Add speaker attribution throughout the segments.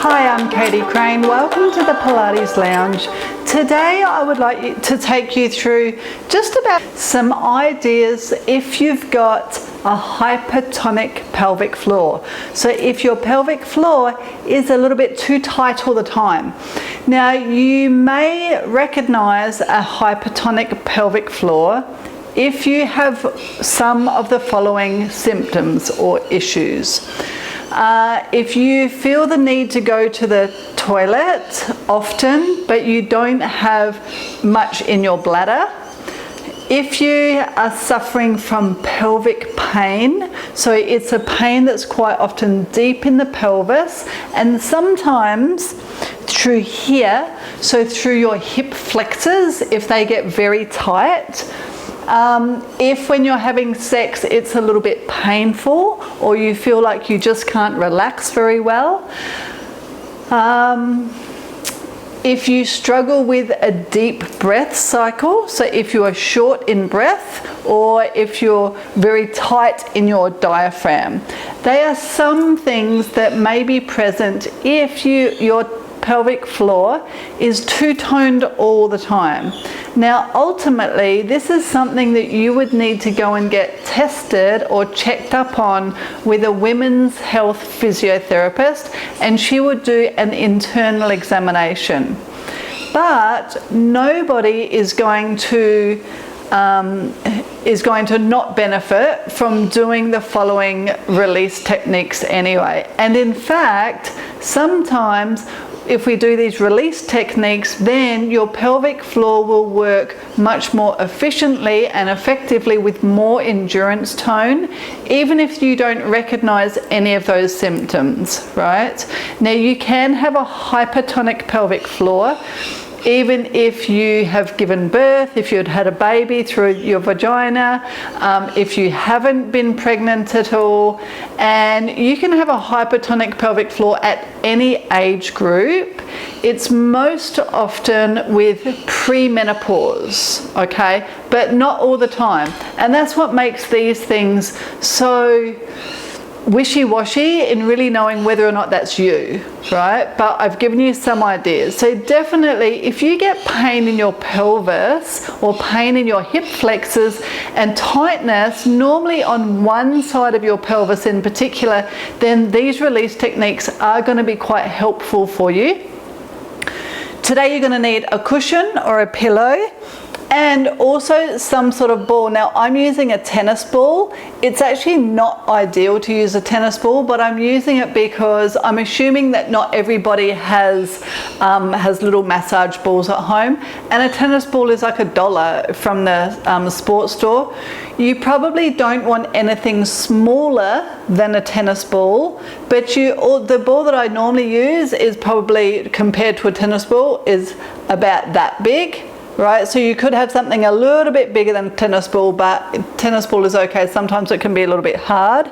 Speaker 1: Hi, I'm Katie Crane. Welcome to the Pilates Lounge. Today I would like to take you through just about some ideas if you've got a hypertonic pelvic floor. So if your pelvic floor is a little bit too tight all the time. Now you may recognize a hypertonic pelvic floor if you have some of the following symptoms or issues. If you feel the need to go to the toilet often, but you don't have much in your bladder. If you are suffering from pelvic pain, so it's a pain that's quite often deep in the pelvis and sometimes through here, so through your hip flexors, if they get very tight. If when you're having sex it's a little bit painful or you feel like you just can't relax very well. If you struggle with a deep breath cycle, so if you are short in breath or if you're very tight in your diaphragm. They are some things that may be present if your pelvic floor is too toned all the time. Now ultimately this is something that you would need to go and get tested or checked up on with a women's health physiotherapist, and she would do an internal examination. But nobody is going to not benefit from doing the following release techniques anyway. And in fact, sometimes if we do these release techniques, then your pelvic floor will work much more efficiently and effectively with more endurance tone, even if you don't recognize any of those symptoms, right? Now you can have a hypertonic pelvic floor even if you have given birth, if you'd had a baby through your vagina, if you haven't been pregnant at all, and you can have a hypertonic pelvic floor at any age group. It's most often with premenopause, okay, but not all the time. And that's what makes these things so wishy-washy in really knowing whether or not that's you, right? But I've given you some ideas. So definitely if you get pain in your pelvis or pain in your hip flexors and tightness normally on one side of your pelvis in particular, then these release techniques are going to be quite helpful for you. Today you're going to need a cushion or a pillow and also some sort of ball. Now I'm using a tennis ball. It's actually not ideal to use a tennis ball, but I'm using it because I'm assuming that not everybody has little massage balls at home, and a tennis ball is like $1 from the sports store. You probably don't want anything smaller than a tennis ball, but the ball that I normally use is probably, compared to a tennis ball, is about that big. Right, so you could have something a little bit bigger than a tennis ball, but tennis ball is okay. Sometimes it can be a little bit hard.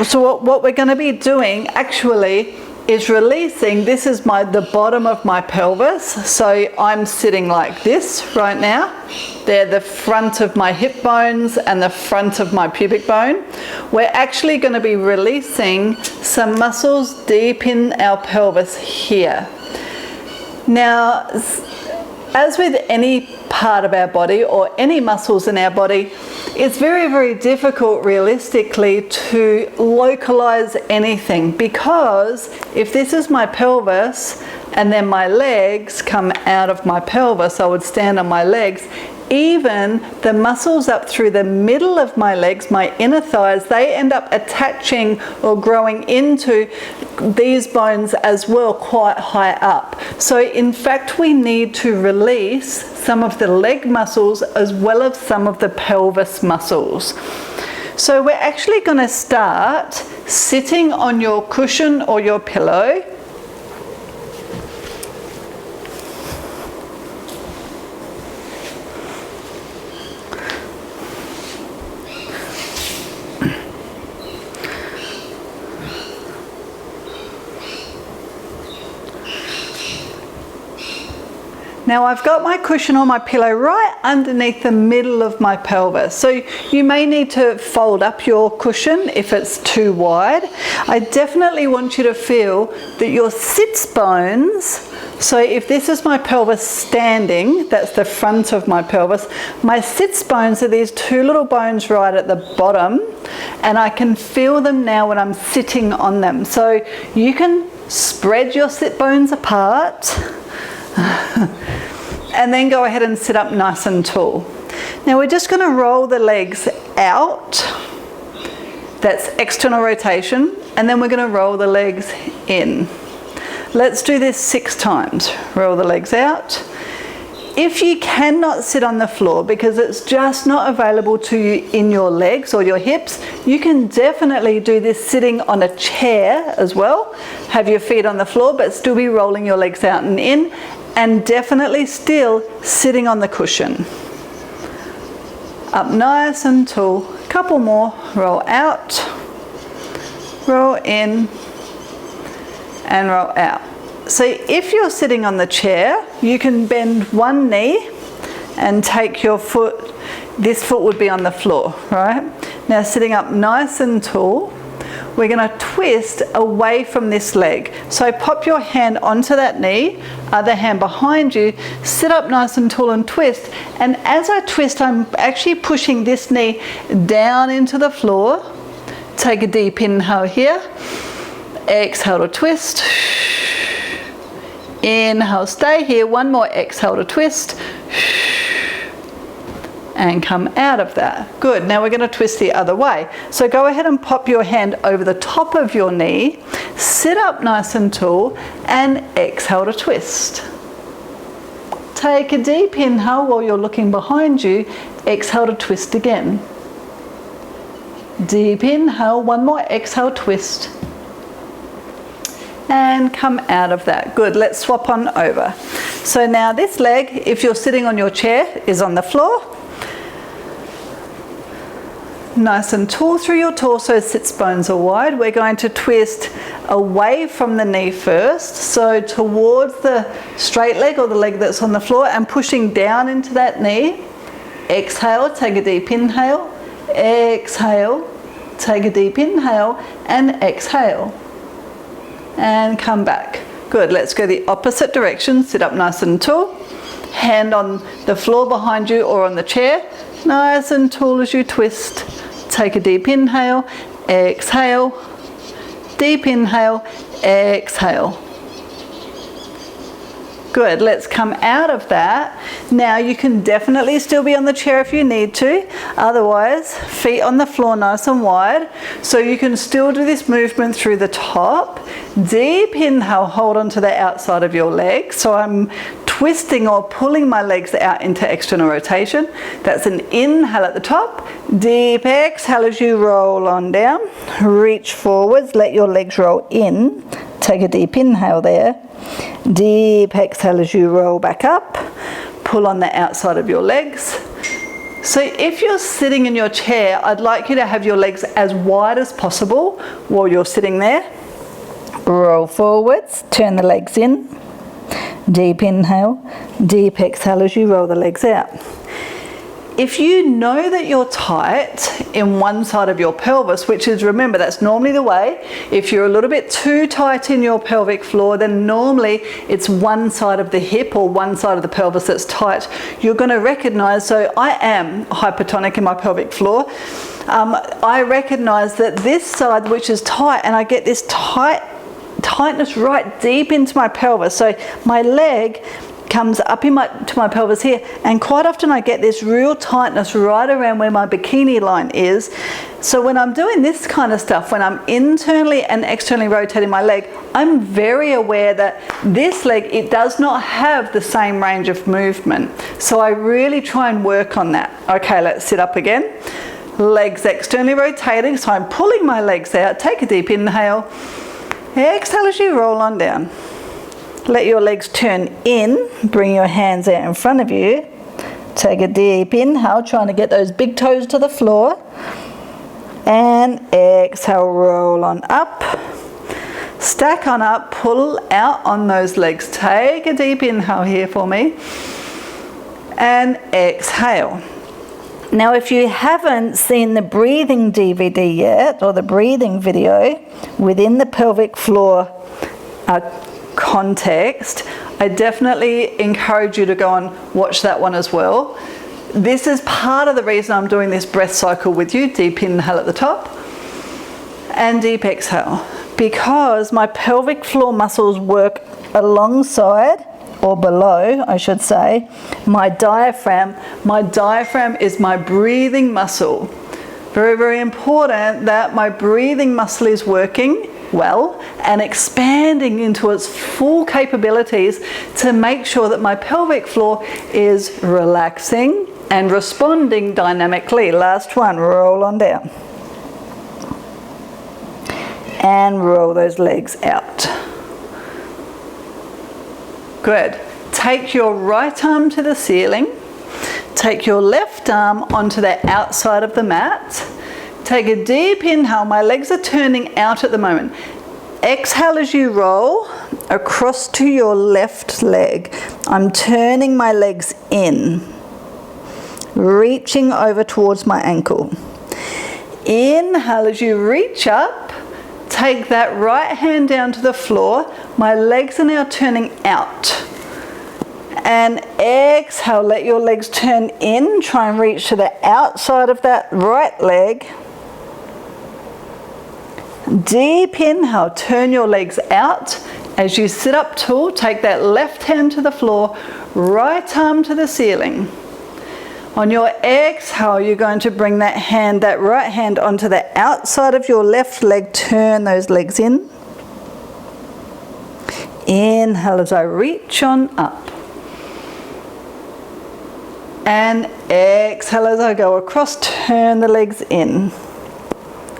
Speaker 1: So what we're going to be doing actually is releasing. This is the bottom of my pelvis. So I'm sitting like this right now. They're the front of my hip bones and the front of my pubic bone. We're actually going to be releasing some muscles deep in our pelvis here. Now, as with any part of our body or any muscles in our body, it's very, very difficult realistically to localize anything, because if this is my pelvis and then my legs come out of my pelvis, I would stand on my legs. Even the muscles up through the middle of my legs, my inner thighs, they end up attaching or growing into these bones as well, quite high up. So in fact we need to release some of the leg muscles as well as some of the pelvis muscles. So we're actually going to start sitting on your cushion or your pillow. Now I've got my cushion or my pillow right underneath the middle of my pelvis. So you may need to fold up your cushion if it's too wide. I definitely want you to feel that your sits bones, so if this is my pelvis standing, that's the front of my pelvis, my sits bones are these two little bones right at the bottom, and I can feel them now when I'm sitting on them. So you can spread your sit bones apart and then go ahead and sit up nice and tall. Now we're just going to roll the legs out. That's external rotation, and then we're going to roll the legs in. Let's do this 6 times. Roll the legs out. If you cannot sit on the floor because it's just not available to you in your legs or your hips, you can definitely do this sitting on a chair as well. Have your feet on the floor but still be rolling your legs out and in, and definitely still sitting on the cushion. Up nice and tall. Couple more. Roll out, roll in, and roll out. So if you're sitting on the chair, you can bend one knee and take your foot, this foot would be on the floor, right? Now sitting up nice and tall, we're going to twist away from this leg. So pop your hand onto that knee, other hand behind you, sit up nice and tall and twist. And as I twist, I'm actually pushing this knee down into the floor. Take a deep inhale here. Exhale to twist. Inhale, stay here. One more exhale to twist. And come out of that. Good. Now we're going to twist the other way. So go ahead and pop your hand over the top of your knee. Sit up nice and tall and exhale to twist. Take a deep inhale while you're looking behind you. Exhale to twist again. Deep inhale. One more exhale, twist. And come out of that. Good. Let's swap on over. So now this leg, if you're sitting on your chair, is on the floor. Nice and tall through your torso, sits bones are wide. We're going to twist away from the knee first, so towards the straight leg or the leg that's on the floor, and pushing down into that knee. Exhale, take a deep inhale. Exhale, take a deep inhale, and exhale. And come back. Good. Let's go the opposite direction. Sit up nice and tall. Hand on the floor behind you or on the chair. Nice and tall as you twist. Take a deep inhale. Exhale. Deep inhale. Exhale. Good. Let's come out of that. Now you can definitely still be on the chair if you need to. Otherwise, feet on the floor nice and wide. So you can still do this movement through the top. Deep inhale, hold on to the outside of your leg. So I'm twisting or pulling my legs out into external rotation. That's an inhale at the top. Deep exhale as you roll on down. Reach forwards, let your legs roll in. Take a deep inhale there. Deep exhale as you roll back up. Pull on the outside of your legs. So if you're sitting in your chair, I'd like you to have your legs as wide as possible while you're sitting there. Roll forwards, turn the legs in. Deep inhale, deep exhale as you roll the legs out. If you know that you're tight in one side of your pelvis, which is, remember, that's normally the way. If you're a little bit too tight in your pelvic floor, then normally it's one side of the hip or one side of the pelvis that's tight. You're going to recognize, so I am hypertonic in my pelvic floor. I recognize that this side, which is tight, and I get this tightness right deep into my pelvis. So my leg comes up to my pelvis here, and quite often I get this real tightness right around where my bikini line is. So when I'm doing this kind of stuff, when I'm internally and externally rotating my leg, I'm very aware that this leg, it does not have the same range of movement. So I really try and work on that. Okay, let's sit up again. Legs externally rotating, so I'm pulling my legs out. Take a deep inhale. Exhale as you roll on down. Let your legs turn in. Bring your hands out in front of you. Take a deep inhale, trying to get those big toes to the floor. And exhale, roll on up. Stack on up, pull out on those legs. Take a deep inhale here for me. And exhale. Now, if you haven't seen the breathing DVD yet, or the breathing video within the pelvic floor context, I definitely encourage you to go and watch that one as well. This is part of the reason I'm doing this breath cycle with you. Deep inhale at the top and deep exhale, because my pelvic floor muscles work alongside, or below, I should say, my diaphragm. My diaphragm is my breathing muscle. Very, very important that my breathing muscle is working well and expanding into its full capabilities to make sure that my pelvic floor is relaxing and responding dynamically. Last one, roll on down. And roll those legs out. Good. Take your right arm to the ceiling. Take your left arm onto the outside of the mat. Take a deep inhale. My legs are turning out at the moment. Exhale as you roll across to your left leg. I'm turning my legs in, reaching over towards my ankle. Inhale as you reach up. Take that right hand down to the floor. My legs are now turning out. And exhale, let your legs turn in. Try and reach to the outside of that right leg. Deep inhale, turn your legs out. As you sit up tall, take that left hand to the floor, right arm to the ceiling. On your exhale, you're going to bring that right hand onto the outside of your left leg. Turn those legs in. Inhale as I reach on up. And exhale as I go across, turn the legs in.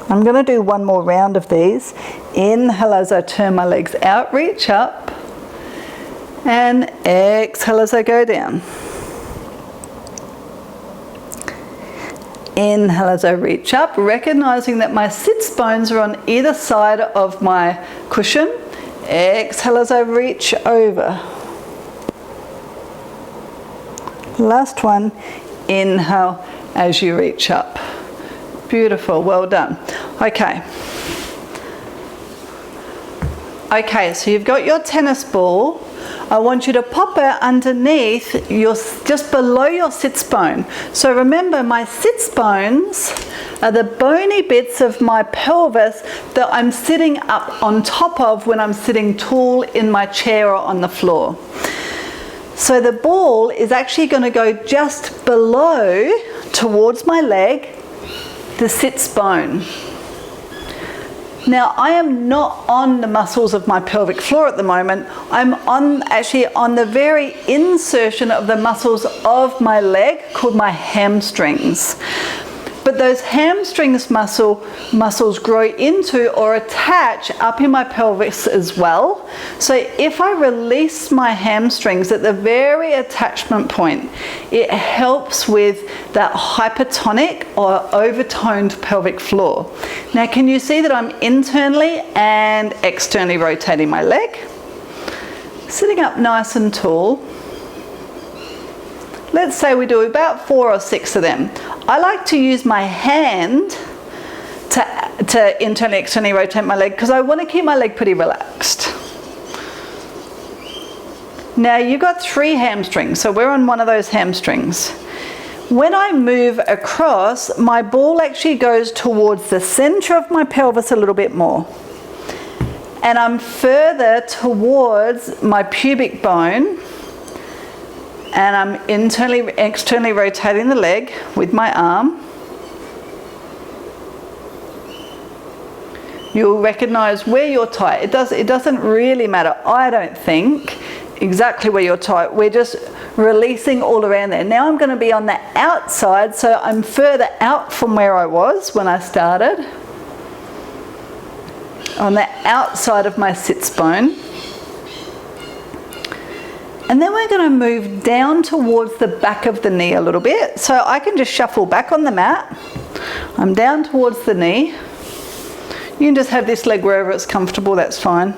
Speaker 1: I'm going to do one more round of these. Inhale as I turn my legs out, reach up. And exhale as I go down. Inhale as I reach up, recognizing that my sits bones are on either side of my cushion. Exhale as I reach over. Last one. Inhale as you reach up. Beautiful, well done. Okay. Okay, so you've got your tennis ball. I want you to pop it underneath just below your sits bone. So remember, my sits bones are the bony bits of my pelvis that I'm sitting up on top of when I'm sitting tall in my chair or on the floor. So the ball is actually going to go just below, towards my leg, the sits bone. Now, I am not on the muscles of my pelvic floor at the moment. I'm actually on the very insertion of the muscles of my leg, called my hamstrings. But those hamstrings muscles grow into or attach up in my pelvis as well. So if I release my hamstrings at the very attachment point, it helps with that hypertonic or overtoned pelvic floor. Now, can you see that I'm internally and externally rotating my leg? Sitting up nice and tall. Let's say we do about 4 or 6 of them. I like to use my hand to internally, externally rotate my leg because I want to keep my leg pretty relaxed. Now you've got 3 hamstrings, so we're on one of those hamstrings. When I move across, my ball actually goes towards the center of my pelvis a little bit more. And I'm further towards my pubic bone. And I'm internally, externally rotating the leg with my arm. You'll recognize where you're tight. It doesn't really matter, I don't think, exactly where you're tight. We're just releasing all around there. Now I'm going to be on the outside, so I'm further out from where I was when I started. On the outside of my sits bone. And then we're going to move down towards the back of the knee a little bit. So I can just shuffle back on the mat. I'm down towards the knee. You can just have this leg wherever it's comfortable, that's fine.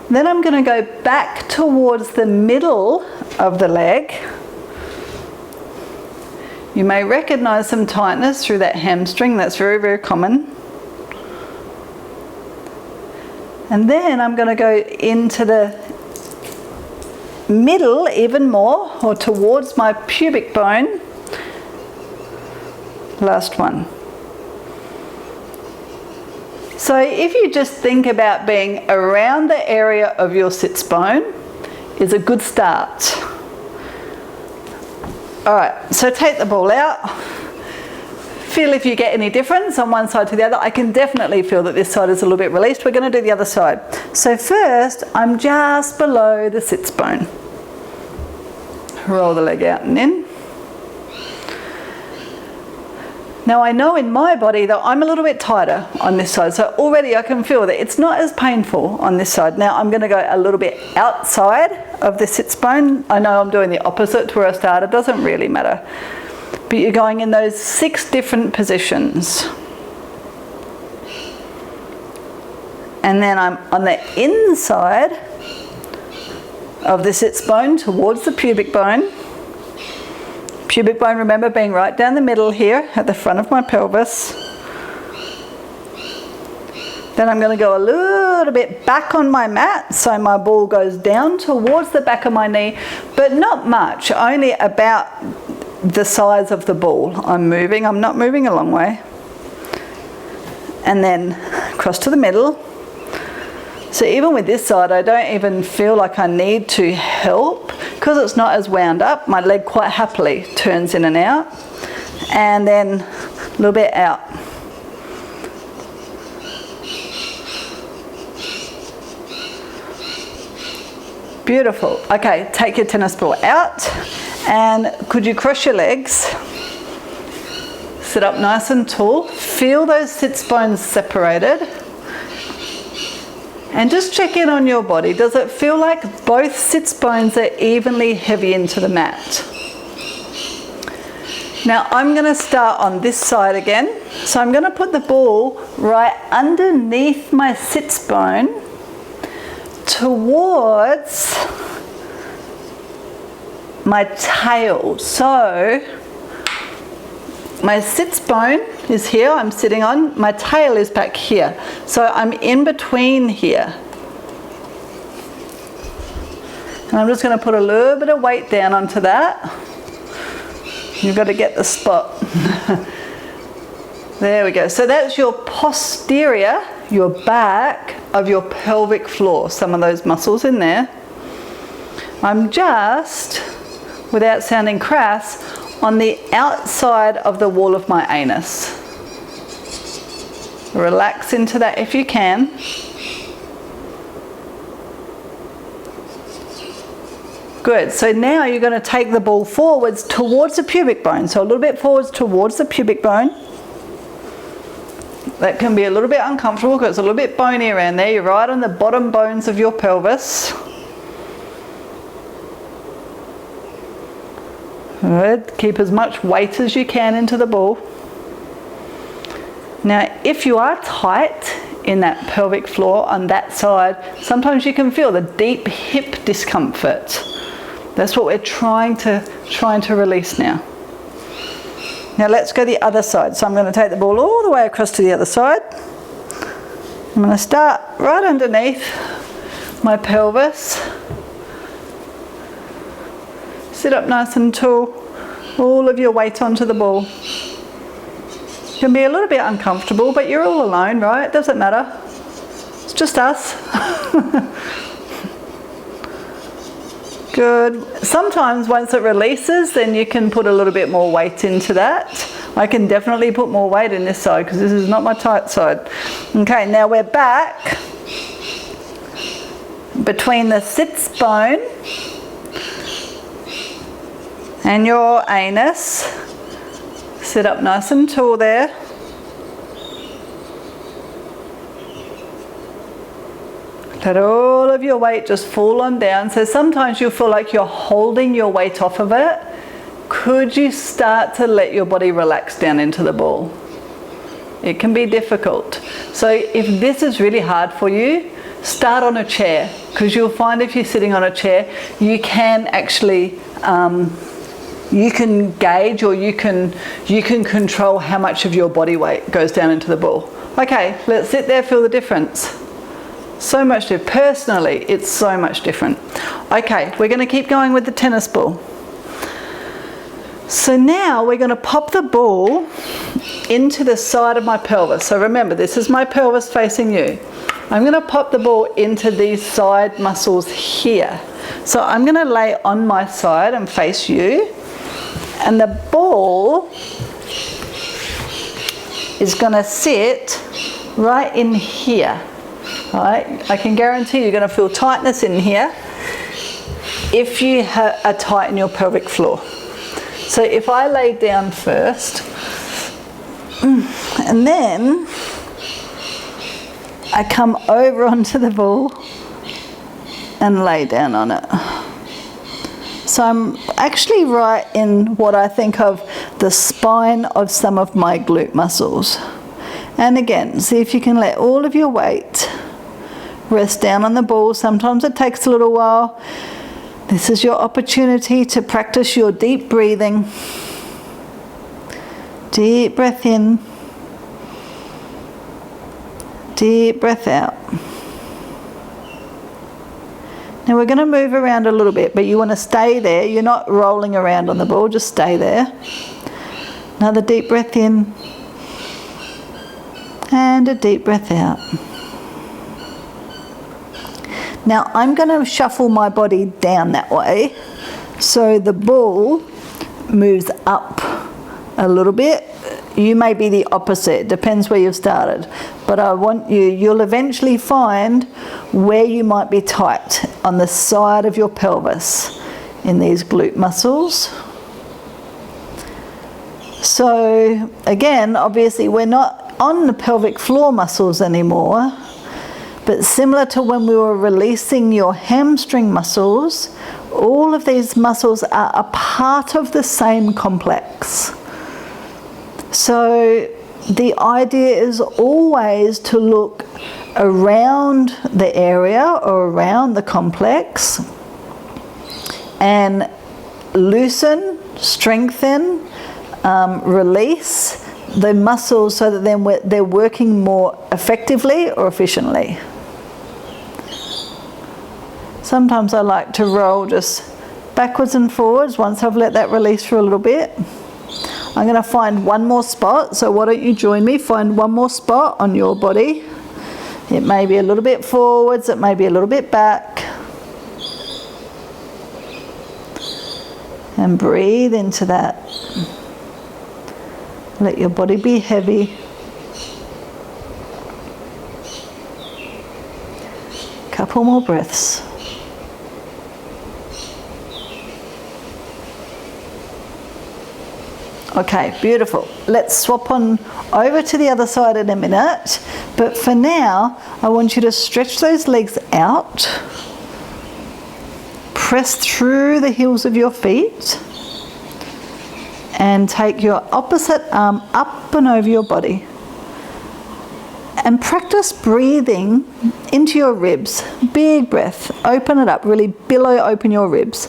Speaker 1: Then I'm going to go back towards the middle of the leg. You may recognize some tightness through that hamstring. That's very, very common. And then I'm going to go into the middle even more, or towards my pubic bone. Last one. So if you just think about being around the area of your sits bone is a good start. All right, so take the ball out. Feel if you get any difference on one side to the other. I can definitely feel that this side is a little bit released. We're going to do the other side. So first, I'm just below the sits bone. Roll the leg out and in. Now I know in my body that I'm a little bit tighter on this side, so already I can feel that it's not as painful on this side. Now I'm going to go a little bit outside of the sits bone. I know I'm doing the opposite to where I started, doesn't really matter. But you're going in those 6 different positions. And then I'm on the inside of the sits bone towards the pubic bone. Pubic bone, remember, being right down the middle here at the front of my pelvis. Then I'm going to go a little bit back on my mat, so my ball goes down towards the back of my knee, but not much, only about the size of the ball. I'm not moving a long way. And then across to the middle. So even with this side, I don't even feel like I need to help because it's not as wound up. My leg quite happily turns in and out. And then a little bit out. Beautiful. Okay, take your tennis ball out. And could you cross your legs? Sit up nice and tall. Feel those sits bones separated. And just check in on your body. Does it feel like both sits bones are evenly heavy into the mat? Now I'm going to start on this side again. So I'm going to put the ball right underneath my sits bone towards my tail. So my sits bone is here, I'm sitting on, my tail is back here. So I'm in between here. And I'm just going to put a little bit of weight down onto that. You've got to get the spot. There we go. So that's your posterior, your back of your pelvic floor. Some of those muscles in there. I'm just, without sounding crass, on the outside of the wall of my anus. Relax into that if you can. Good. So now you're going to take the ball forwards towards the pubic bone. So a little bit forwards towards the pubic bone. That can be a little bit uncomfortable because it's a little bit bony around there. You're right on the bottom bones of your pelvis. Good. Keep as much weight as you can into the ball. Now, if you are tight in that pelvic floor on that side, sometimes you can feel the deep hip discomfort. That's what we're trying to release now. Now let's go the other side. So I'm going to take the ball all the way across to the other side. I'm going to start right underneath my pelvis. Sit up nice and tall, all of your weight onto the ball. It can be a little bit uncomfortable, but you're all alone, right? It doesn't matter. It's just us. Good. Sometimes once it releases, then you can put a little bit more weight into that. I can definitely put more weight in this side because this is not my tight side. Okay, now we're back between the sits bone and your anus. Sit up nice and tall there. Let all of your weight just fall on down. So sometimes you'll feel like you're holding your weight off of it. Could you start to let your body relax down into the ball? It can be difficult. So if this is really hard for you, start on a chair, because you'll find if you're sitting on a chair, you can actually you can gauge, or you can control how much of your body weight goes down into the ball. Okay, let's sit there, feel the difference. So much different. Personally, it's so much different. Okay, we're going to keep going with the tennis ball. So now we're going to pop the ball into the side of my pelvis. So remember, this is my pelvis facing you. I'm going to pop the ball into these side muscles here. So I'm going to lay on my side and face you, and the ball is going to sit right in here. All right? I can guarantee you're going to feel tightness in here if you are tight in your pelvic floor. So if I lay down first, and then I come over onto the ball and lay down on it. So I'm actually right in what I think of the spine of some of my glute muscles. And again, see if you can let all of your weight rest down on the ball. Sometimes it takes a little while. This is your opportunity to practice your deep breathing. Deep breath in. Deep breath out. Now we're going to move around a little bit, but you want to stay there. You're not rolling around on the ball, just stay there. Another deep breath in. And a deep breath out. Now I'm going to shuffle my body down that way, so the ball moves up a little bit. You may be the opposite, depends where you've started. But I want you'll eventually find where you might be tight on the side of your pelvis in these glute muscles. So again, obviously we're not on the pelvic floor muscles anymore, but similar to when we were releasing your hamstring muscles, all of these muscles are a part of the same complex. So the idea is always to look around the area or around the complex and loosen, strengthen, release the muscles so that then they're working more effectively or efficiently. Sometimes I like to roll just backwards and forwards once I've let that release for a little bit. I'm going to find one more spot, so why don't you join me? Find one more spot on your body. It may be a little bit forwards, it may be a little bit back. And breathe into that. Let your body be heavy. Couple more breaths. Okay, beautiful. Let's swap on over to the other side in a minute. But for now, I want you to stretch those legs out. Press through the heels of your feet. And take your opposite arm up and over your body. And practice breathing into your ribs. Big breath. Open it up. Really billow open your ribs.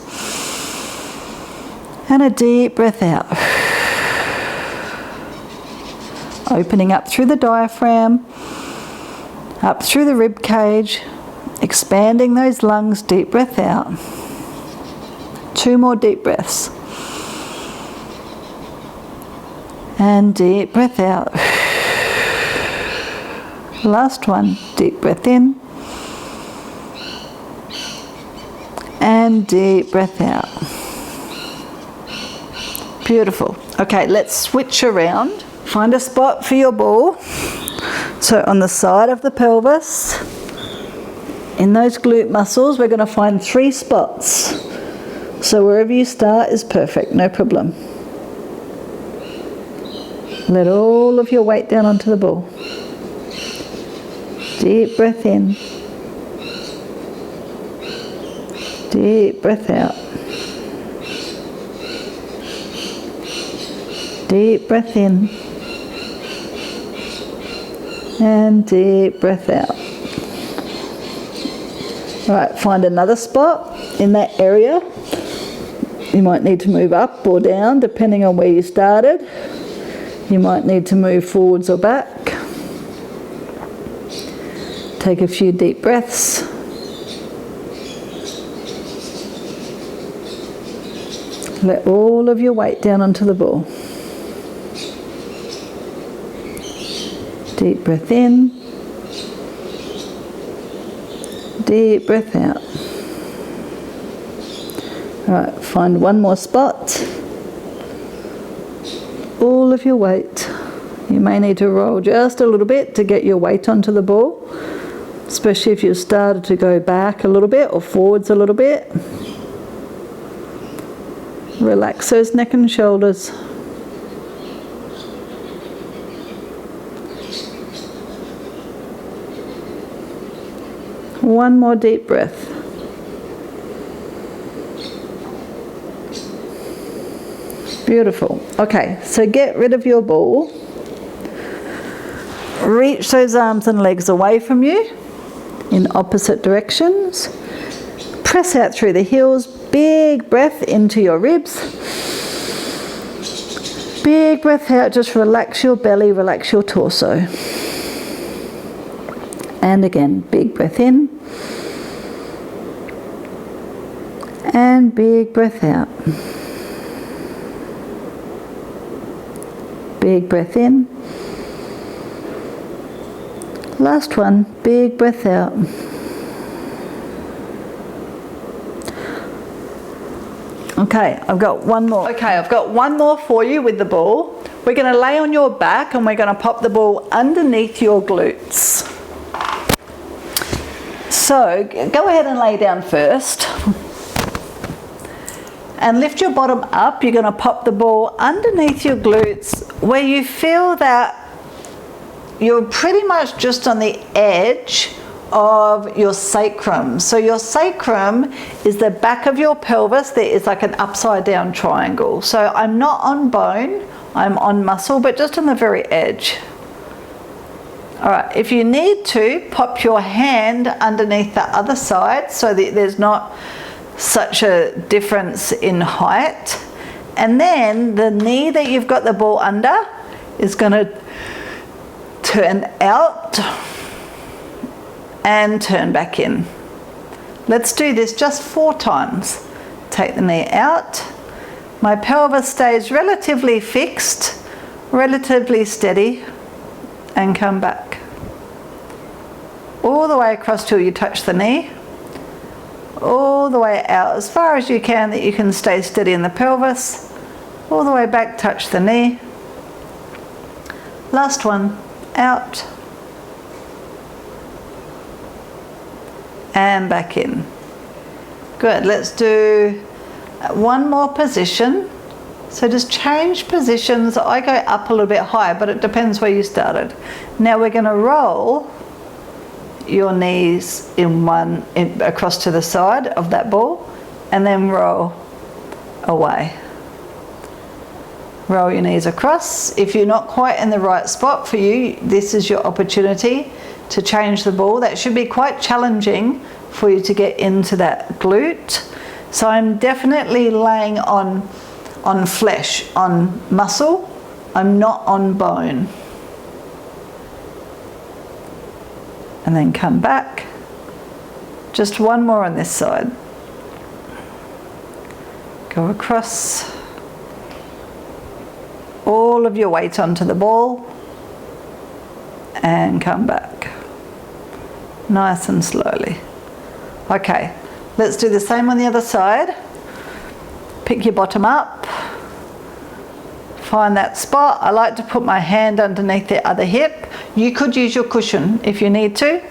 Speaker 1: And a deep breath out. Opening up through the diaphragm, up through the rib cage, expanding those lungs. Deep breath out. 2 more deep breaths. And deep breath out. Last one. Deep breath in. And deep breath out. Beautiful. Okay, let's switch around. Find a spot for your ball. So on the side of the pelvis, in those glute muscles, we're going to find 3 spots. So wherever you start is perfect, no problem. Let all of your weight down onto the ball. Deep breath in. Deep breath out. Deep breath in. And deep breath out. All right, find another spot in that area. You might need to move up or down depending on where you started. You might need to move forwards or back. Take a few deep breaths. Let all of your weight down onto the ball. Deep breath in. Deep breath out. All right, find one more spot. All of your weight. You may need to roll just a little bit to get your weight onto the ball, especially if you've started to go back a little bit or forwards a little bit. Relax those neck and shoulders. One more deep breath. Beautiful. Okay, so get rid of your ball. Reach those arms and legs away from you in opposite directions. Press out through the heels. Big breath into your ribs. Big breath out. Just relax your belly, relax your torso. And again, big breath in. And big breath out. Big breath in. Last one, big breath out. Okay, I've got one more. Okay, I've got one more for you with the ball. We're going to lay on your back and we're going to pop the ball underneath your glutes. So, go ahead and lay down first. And lift your bottom up. You're going to pop the ball underneath your glutes where you feel that you're pretty much just on the edge of your sacrum. So your sacrum is the back of your pelvis. There is like an upside down triangle. So I'm not on bone, I'm on muscle, but just on the very edge. All right, if you need to, pop your hand underneath the other side so that there's not such a difference in height. And then the knee that you've got the ball under is going to turn out and turn back in. Let's do this just 4 times. Take the knee out. My pelvis stays relatively fixed, relatively steady, and come back. All the way across till you touch the knee. All the way out as far as you can that you can stay steady in the pelvis. All the way back, touch the knee. Last one, out. And back in. Good, let's do one more position. So just change positions. I go up a little bit higher, but it depends where you started. Now we're going to roll your knees across to the side of that ball and then roll away. Roll your knees across. If you're not quite in the right spot for you, this is your opportunity to change the ball. That should be quite challenging for you to get into that glute. So I'm definitely laying on flesh, on muscle. I'm not on bone. And then come back. Just one more on this side. Go across. All of your weight onto the ball. And come back. Nice and slowly. Okay, let's do the same on the other side. Pick your bottom up. Find that spot. I like to put my hand underneath the other hip. You could use your cushion if you need to.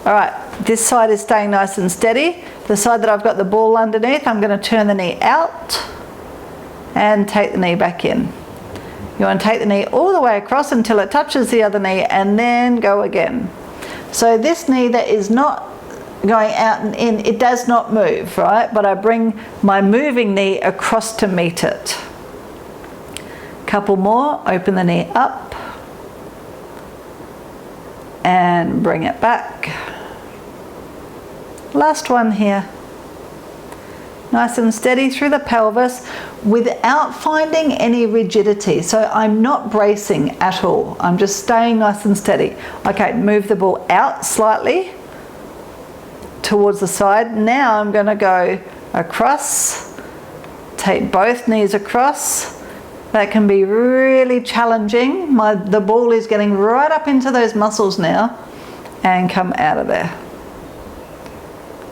Speaker 1: All right, this side is staying nice and steady. The side that I've got the ball underneath, I'm going to turn the knee out and take the knee back in. You want to take the knee all the way across until it touches the other knee and then go again. So this knee that is not going out and in, it does not move, right? But I bring my moving knee across to meet it. Couple more, open the knee up and bring it back. Last one here. Nice and steady through the pelvis without finding any rigidity. So I'm not bracing at all. I'm just staying nice and steady. Okay, move the ball out slightly towards the side. Now I'm going to go across, take both knees across. That can be really challenging. The ball is getting right up into those muscles now, and come out of there.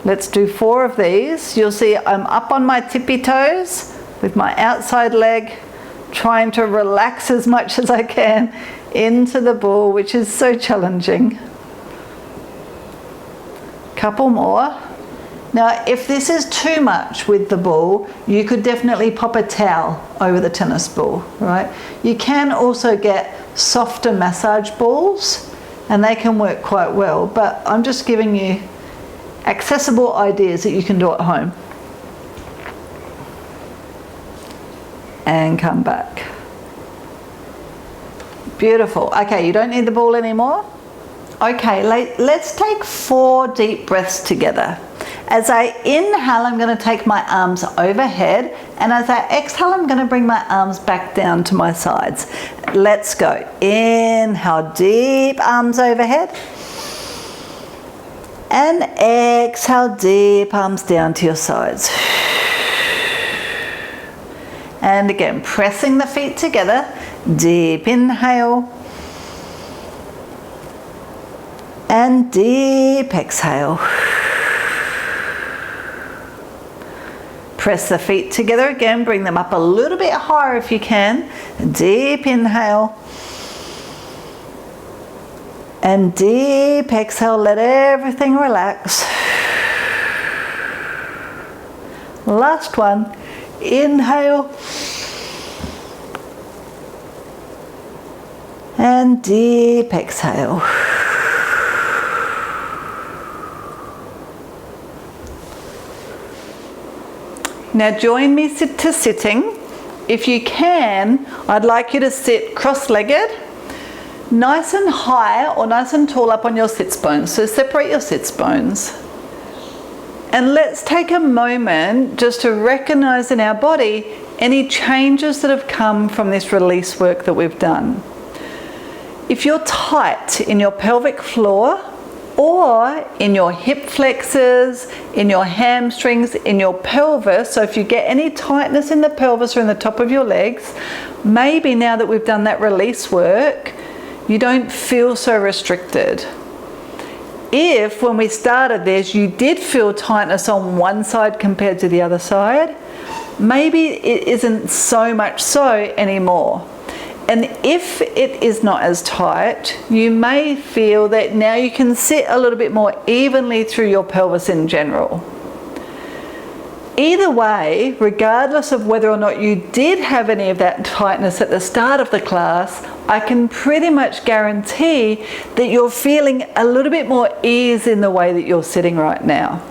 Speaker 1: Let's do 4 of these. You'll see I'm up on my tippy toes with my outside leg, trying to relax as much as I can into the ball, which is so challenging. Couple more. Now, if this is too much with the ball, you could definitely pop a towel over the tennis ball, right? You can also get softer massage balls, and they can work quite well, but I'm just giving you accessible ideas that you can do at home. And come back. Beautiful. Okay, you don't need the ball anymore. Okay, let's take 4 deep breaths together. As I inhale, I'm going to take my arms overhead, and as I exhale, I'm going to bring my arms back down to my sides. Let's go. Inhale, deep arms overhead. And exhale, deep arms down to your sides. And again, pressing the feet together. Deep inhale. And deep exhale. Press the feet together again. Bring them up a little bit higher if you can. Deep inhale. And deep exhale, let everything relax. Last one, inhale. And deep exhale. Now join me to sitting. If you can, I'd like you to sit cross-legged, nice and high or nice and tall up on your sits bones. So separate your sits bones. And let's take a moment just to recognize in our body any changes that have come from this release work that we've done. If you're tight in your pelvic floor or in your hip flexors, in your hamstrings, in your pelvis, so if you get any tightness in the pelvis or in the top of your legs, maybe now that we've done that release work, you don't feel so restricted. If when we started this you did feel tightness on one side compared to the other side, maybe it isn't so much so anymore. And if it is not as tight, you may feel that now you can sit a little bit more evenly through your pelvis in general. Either way, regardless of whether or not you did have any of that tightness at the start of the class, I can pretty much guarantee that you're feeling a little bit more ease in the way that you're sitting right now.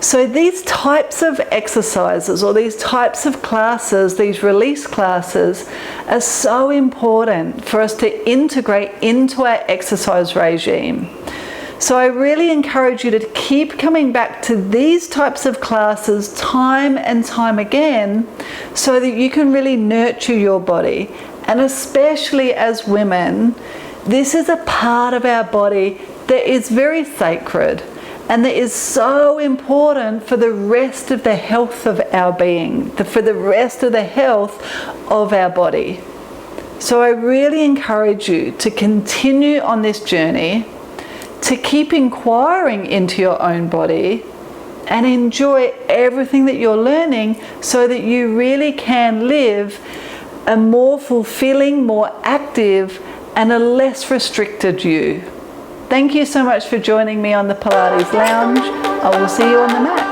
Speaker 1: So these types of exercises or these types of classes, these release classes, are so important for us to integrate into our exercise regime. So I really encourage you to keep coming back to these types of classes time and time again so that you can really nurture your body. And especially as women, this is a part of our body that is very sacred and that is so important for the rest of the health of our being, for the rest of the health of our body. So I really encourage you to continue on this journey, to keep inquiring into your own body and enjoy everything that you're learning so that you really can live a more fulfilling, more active and a less restricted you. Thank you so much for joining me on the Pilates Lounge. I will see you on the mat.